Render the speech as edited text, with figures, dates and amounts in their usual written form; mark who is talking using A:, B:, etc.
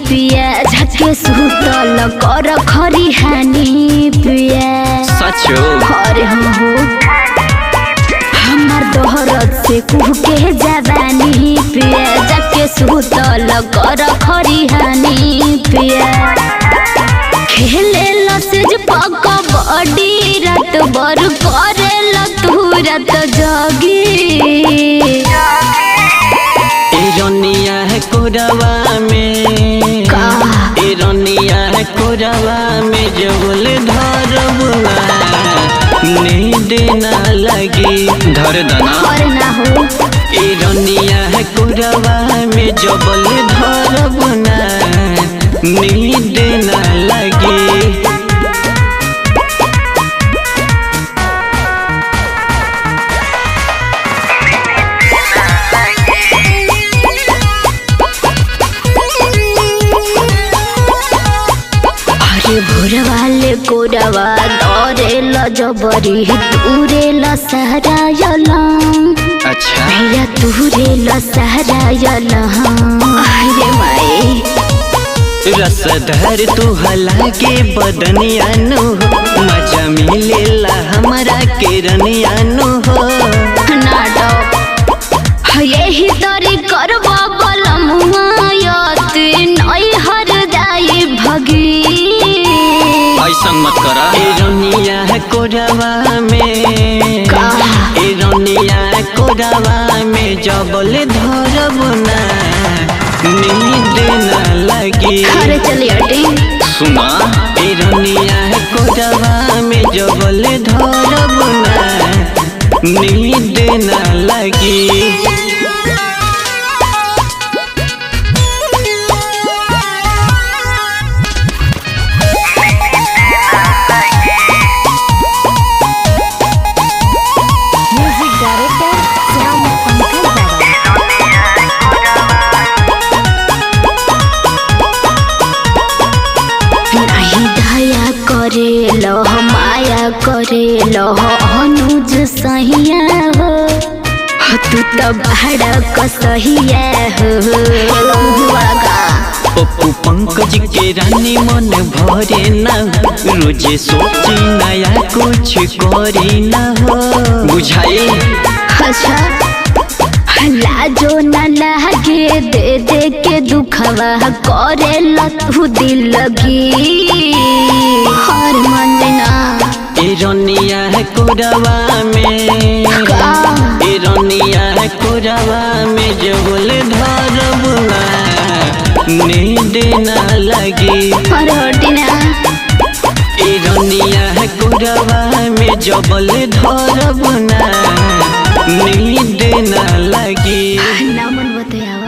A: पिया झके सुतल कर खरी हानि पिया
B: सचो
A: अरे हो हमार दोहरत से कुह के जवानी पिया झके सुतल कर खरी हानि पिया खेले लसेज पक बड़ी रात बर करे लतू रात जगी
B: इरोनिया है कोरवा में इरोनिया है कोरवा में जबल धरबुना नींद ना लगी धर दना
A: और ना हो
B: इरोनिया है कोरवा में जबल धरबुना नींद ना लगी
A: भोर वाले कोरवा दौरे ल जबरी तूरे ल सहरायलम
B: अच्छा
A: भैया तूरे ल सहरायलम अरे माई
B: रसधर तू हला के बदनियानु मजा मिलेला हमारा के रनियानु हो
A: नाटक यही तरी करबा बलमुआयत नई हर जाई भगी
B: ऐसा मत करा इरोनिया है कोरवा में इरोनिया है कोरवा में जबल धरबुना नींद ना लगी
A: अरे चलिए टी
B: सुना इरोनिया है कोरवा में जबल धरबुना नींद ना लगी
A: करेलो माया करेलो अनुज सहिया हो तू तो भाड़ा कसहिया हो
B: पप्पू पंकज के रानी मन भरे ना रोजे सोची नया कुछ करी ना हो बुझाई
A: अच्छा लाजो न लागे दे दे के दुखवा करे लतू दिल लगी हर मंजना
B: इरोनिया है कोरवा में इरोनिया है कोरवा में जबल धरबुना नींद ना लगी
A: अरे हटिना
B: इरोनिया है कोरवा में जबल धरबुना नींद ना लगी
A: ना मन बताया।